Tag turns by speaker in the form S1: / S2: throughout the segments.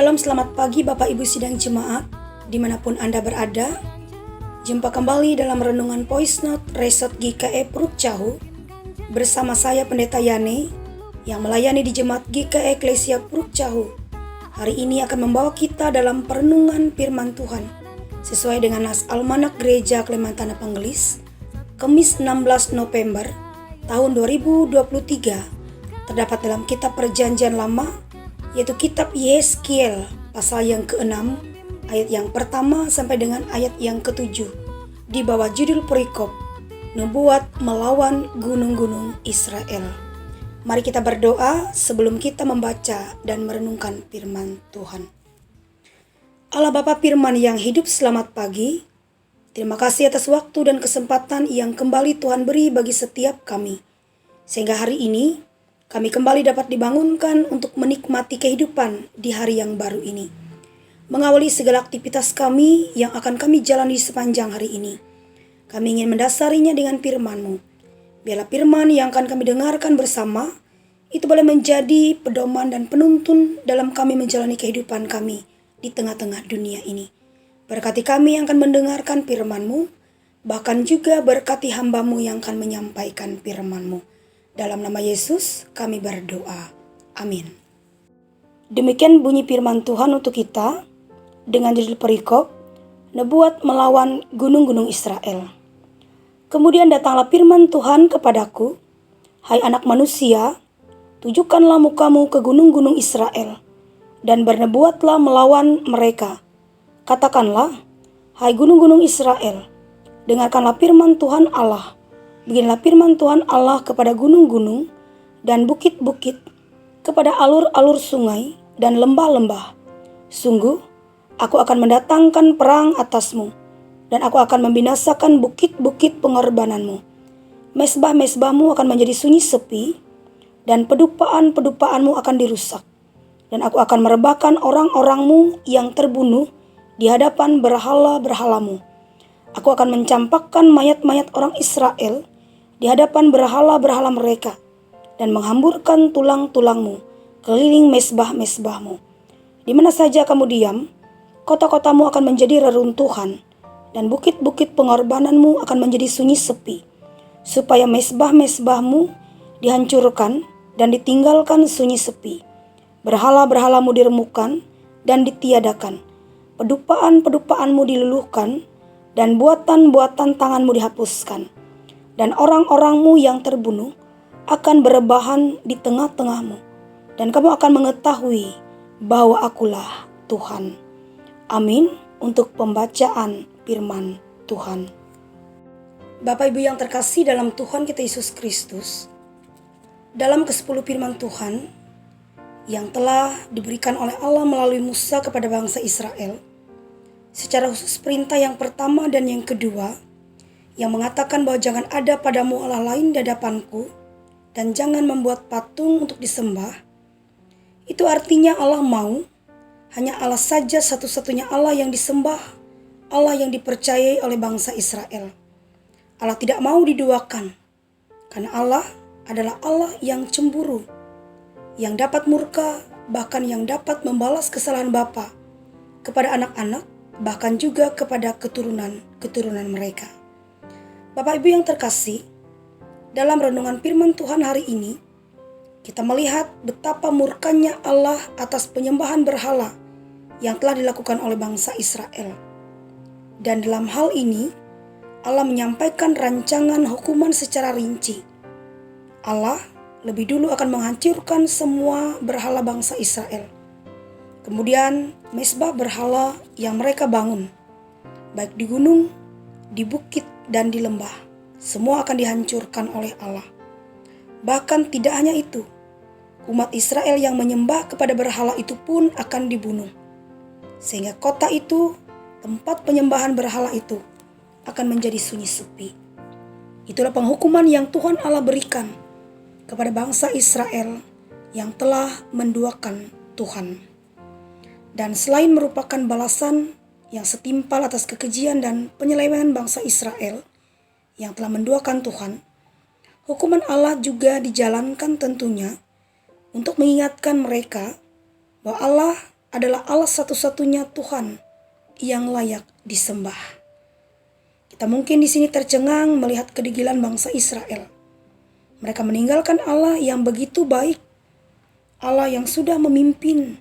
S1: Shalom, selamat pagi Bapak Ibu sidang jemaat, dimanapun Anda berada. Jumpa kembali dalam Renungan Voice Note Resort GKE Puruk Cahu bersama saya Pendeta Yani yang melayani di Jemaat GKE Eklesia Puruk Cahu. Hari ini akan membawa kita dalam perenungan firman Tuhan sesuai dengan nas Almanak Gereja Klementana Penggelis, Kamis 16 November tahun 2023, terdapat dalam kitab Perjanjian Lama, yaitu kitab Yeskiel pasal yang ke-6 ayat yang pertama sampai dengan ayat yang ke-7 di bawah judul perikop Nubuat melawan gunung-gunung Israel. Mari kita berdoa sebelum kita membaca dan merenungkan firman Tuhan. Allah Bapa firman yang hidup, selamat pagi. Terima kasih atas waktu dan kesempatan yang kembali Tuhan beri bagi setiap kami, sehingga hari ini kami kembali dapat dibangunkan untuk menikmati kehidupan di hari yang baru ini. Mengawali segala aktivitas kami yang akan kami jalani sepanjang hari ini, kami ingin mendasarinya dengan firman-Mu. Biarlah firman yang akan kami dengarkan bersama itu boleh menjadi pedoman dan penuntun dalam kami menjalani kehidupan kami di tengah-tengah dunia ini. Berkati kami yang akan mendengarkan firman-Mu, bahkan juga berkati hamba-Mu yang akan menyampaikan firman-Mu. Dalam nama Yesus kami berdoa. Amin. Demikian bunyi firman Tuhan untuk kita dengan judul perikop Nubuat melawan gunung-gunung Israel. Kemudian datanglah firman Tuhan kepadaku, hai anak manusia, tujukanlah mukamu ke gunung-gunung Israel dan bernubuatlah melawan mereka. Katakanlah, hai gunung-gunung Israel, dengarkanlah firman Tuhan Allah. Beginilah firman Tuhan Allah kepada gunung-gunung dan bukit-bukit, kepada alur-alur sungai dan lembah-lembah. Sungguh, aku akan mendatangkan perang atasmu, dan aku akan membinasakan bukit-bukit pengorbananmu. Mesbah-mesbahmu akan menjadi sunyi sepi, dan pedupaan-pedupaanmu akan dirusak. Dan aku akan merebahkan orang-orangmu yang terbunuh di hadapan berhala-berhalamu. Aku akan mencampakkan mayat-mayat orang Israel di hadapan berhala-berhala mereka, dan menghamburkan tulang-tulangmu keliling mesbah-mesbahmu. Di mana saja kamu diam, kota-kotamu akan menjadi reruntuhan, dan bukit-bukit pengorbananmu akan menjadi sunyi sepi, supaya mesbah-mesbahmu dihancurkan dan ditinggalkan sunyi sepi. Berhala-berhalamu diremukkan dan ditiadakan, pedupaan-pedupaanmu diluluhkan, dan buatan-buatan tanganmu dihapuskan. Dan orang-orangmu yang terbunuh akan berebahan di tengah-tengahmu, dan kamu akan mengetahui bahwa akulah Tuhan. Amin. Untuk pembacaan firman Tuhan. Bapak Ibu yang terkasih dalam Tuhan kita Yesus Kristus, dalam ke-10 firman Tuhan yang telah diberikan oleh Allah melalui Musa kepada bangsa Israel, secara khusus perintah yang pertama dan yang kedua, yang mengatakan bahwa jangan ada padamu Allah lain di hadapanku, dan jangan membuat patung untuk disembah. Itu artinya Allah mau hanya Allah saja satu-satunya Allah yang disembah, Allah yang dipercayai oleh bangsa Israel. Allah tidak mau diduakan, karena Allah adalah Allah yang cemburu, yang dapat murka, bahkan yang dapat membalas kesalahan bapa kepada anak-anak, bahkan juga kepada keturunan mereka. Bapak Ibu yang terkasih, dalam renungan firman Tuhan hari ini, kita melihat betapa murkanya Allah atas penyembahan berhala yang telah dilakukan oleh bangsa Israel. Dan dalam hal ini, Allah menyampaikan rancangan hukuman secara rinci. Allah lebih dulu akan menghancurkan semua berhala bangsa Israel. Kemudian mesbah berhala yang mereka bangun, baik di gunung, di bukit, dan di lembah, semua akan dihancurkan oleh Allah. Bahkan tidak hanya itu, umat Israel yang menyembah kepada berhala itu pun akan dibunuh, sehingga kota itu, tempat penyembahan berhala itu, akan menjadi sunyi sepi. Itulah penghukuman yang Tuhan Allah berikan kepada bangsa Israel yang telah menduakan Tuhan. Dan selain merupakan balasan yang setimpal atas kekejian dan penyelewengan bangsa Israel yang telah menduakan Tuhan, hukuman Allah juga dijalankan tentunya untuk mengingatkan mereka bahwa Allah adalah Allah satu-satunya Tuhan yang layak disembah. Kita mungkin di sini tercengang melihat kedegilan bangsa Israel. Mereka meninggalkan Allah yang begitu baik, Allah yang sudah memimpin,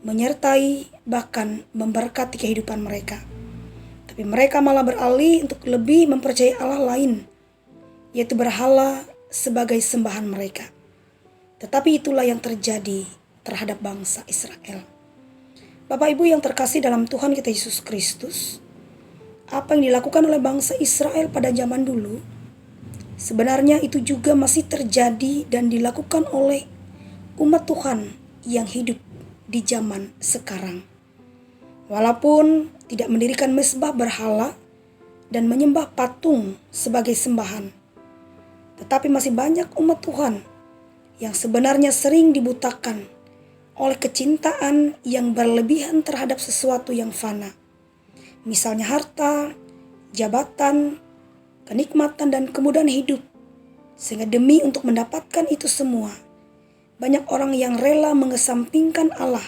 S1: menyertai, bahkan memberkati kehidupan mereka. Tapi mereka malah beralih untuk lebih mempercayai Allah lain, yaitu berhala sebagai sembahan mereka. Tetapi itulah yang terjadi terhadap bangsa Israel. Bapak Ibu yang terkasih dalam Tuhan kita Yesus Kristus, apa yang dilakukan oleh bangsa Israel pada zaman dulu, sebenarnya itu juga masih terjadi dan dilakukan oleh umat Tuhan yang hidup di zaman sekarang. Walaupun tidak mendirikan mezbah berhala dan menyembah patung sebagai sembahan, tetapi masih banyak umat Tuhan yang sebenarnya sering dibutakan oleh kecintaan yang berlebihan terhadap sesuatu yang fana. Misalnya harta, jabatan, kenikmatan, dan kemudahan hidup. Sehingga demi untuk mendapatkan itu semua, banyak orang yang rela mengesampingkan Allah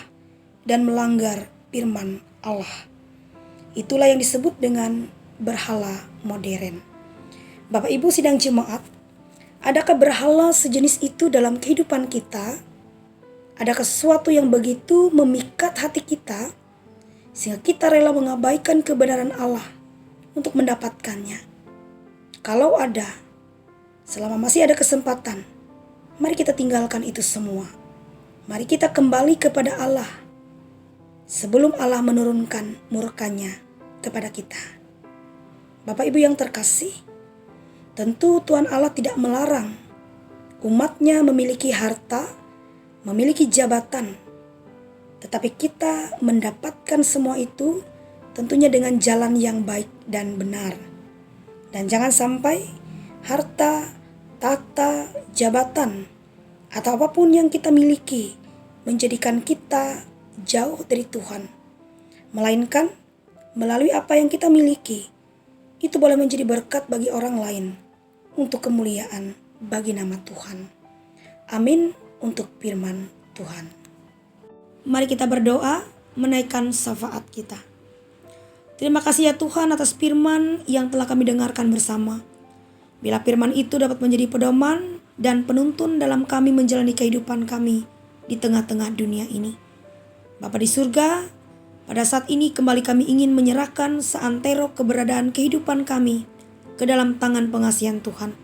S1: dan melanggar firman Allah. Itulah yang disebut dengan berhala modern. Bapak Ibu sidang jemaat, adakah berhala sejenis itu dalam kehidupan kita? Adakah sesuatu yang begitu memikat hati kita sehingga kita rela mengabaikan kebenaran Allah untuk mendapatkannya? Kalau ada, selama masih ada kesempatan, mari kita tinggalkan itu semua. Mari kita kembali kepada Allah sebelum Allah menurunkan murkanya kepada kita. Bapak Ibu yang terkasih, tentu Tuhan Allah tidak melarang umatnya memiliki harta, memiliki jabatan, tetapi kita mendapatkan semua itu tentunya dengan jalan yang baik dan benar. Dan jangan sampai harta, tahta, jabatan, atau apapun yang kita miliki menjadikan kita jauh dari Tuhan. Melainkan melalui apa yang kita miliki, itu boleh menjadi berkat bagi orang lain untuk kemuliaan bagi nama Tuhan. Amin. Untuk firman Tuhan. Mari kita berdoa menaikkan syafaat kita. Terima kasih ya Tuhan atas firman yang telah kami dengarkan bersama. Bila firman itu dapat menjadi pedoman dan penuntun dalam kami menjalani kehidupan kami di tengah-tengah dunia ini. Bapa di surga, pada saat ini kembali kami ingin menyerahkan seantero keberadaan kehidupan kami ke dalam tangan pengasihan Tuhan.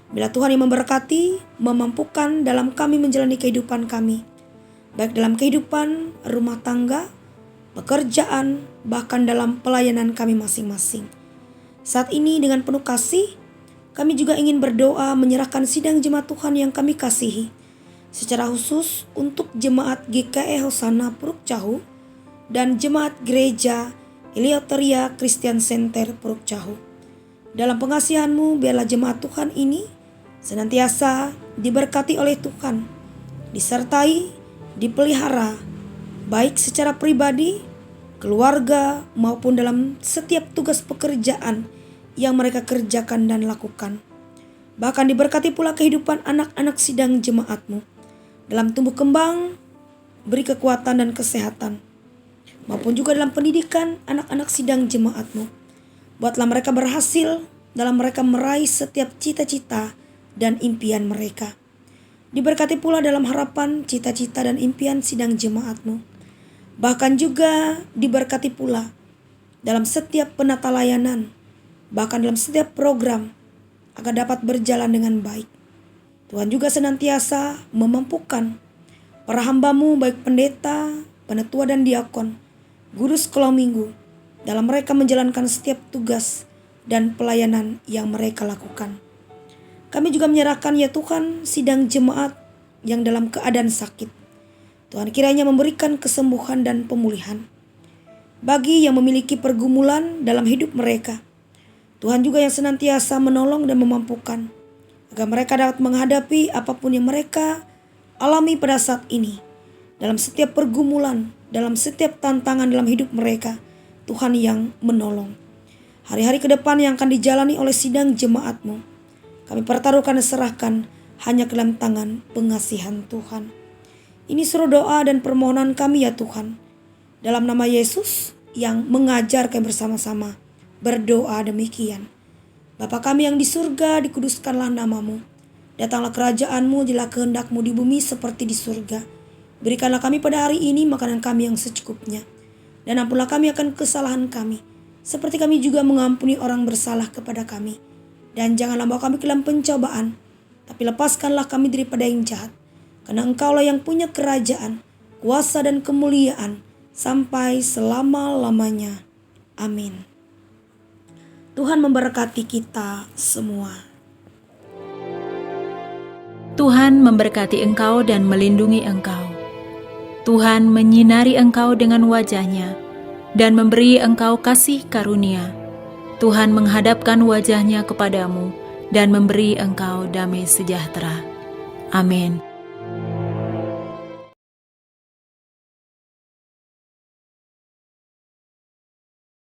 S1: Bila Tuhan yang memberkati, memampukan dalam kami menjalani kehidupan kami, baik dalam kehidupan rumah tangga, pekerjaan, bahkan dalam pelayanan kami masing-masing. Saat ini dengan penuh kasih, kami juga ingin berdoa menyerahkan sidang jemaat Tuhan yang kami kasihi, secara khusus untuk jemaat GKE Hosana Puruk Cahu dan jemaat gereja Eleuteria Christian Center Puruk Cahu. Dalam pengasihan-Mu, biarlah jemaat Tuhan ini senantiasa diberkati oleh Tuhan, disertai, dipelihara, baik secara pribadi, keluarga, maupun dalam setiap tugas pekerjaan yang mereka kerjakan dan lakukan. Bahkan diberkati pula kehidupan anak-anak sidang jemaat-Mu dalam tumbuh kembang, beri kekuatan dan kesehatan, maupun juga dalam pendidikan anak-anak sidang jemaat-Mu. Buatlah mereka berhasil dalam mereka meraih setiap cita-cita dan impian mereka. Diberkati pula dalam harapan, cita-cita dan impian sidang jemaat-Mu. Bahkan juga diberkati pula dalam setiap penata layanan, bahkan dalam setiap program, agar dapat berjalan dengan baik. Tuhan juga senantiasa memampukan para hamba-Mu, baik pendeta, penetua dan diakon, guru sekolah minggu, dalam mereka menjalankan setiap tugas dan pelayanan yang mereka lakukan. Kami juga menyerahkan ya Tuhan sidang jemaat yang dalam keadaan sakit. Tuhan kiranya memberikan kesembuhan dan pemulihan. Bagi yang memiliki pergumulan dalam hidup mereka, Tuhan juga yang senantiasa menolong dan memampukan agar mereka dapat menghadapi apapun yang mereka alami pada saat ini. Dalam setiap pergumulan, dalam setiap tantangan dalam hidup mereka, Tuhan yang menolong. Hari-hari ke depan yang akan dijalani oleh sidang jemaat-Mu, kami pertaruhkan dan serahkan hanya ke dalam tangan pengasihan Tuhan. Ini seru doa dan permohonan kami ya Tuhan. Dalam nama Yesus yang mengajar kami bersama-sama berdoa demikian. Bapa kami yang di surga, dikuduskanlah namamu. Datanglah kerajaan-Mu, jadilah kehendak-Mu di bumi seperti di surga. Berikanlah kami pada hari ini makanan kami yang secukupnya. Dan ampunlah kami akan kesalahan kami, seperti kami juga mengampuni orang bersalah kepada kami. Dan janganlah bawa kami ke dalam pencobaan, tapi lepaskanlah kami daripada yang jahat. Karena Engkaulah yang punya kerajaan, kuasa dan kemuliaan sampai selama-lamanya. Amin. Tuhan memberkati kita semua.
S2: Tuhan memberkati engkau dan melindungi engkau. Tuhan menyinari engkau dengan wajah-Nya dan memberi engkau kasih karunia. Tuhan menghadapkan wajah-Nya kepadamu dan memberi engkau damai sejahtera. Amin.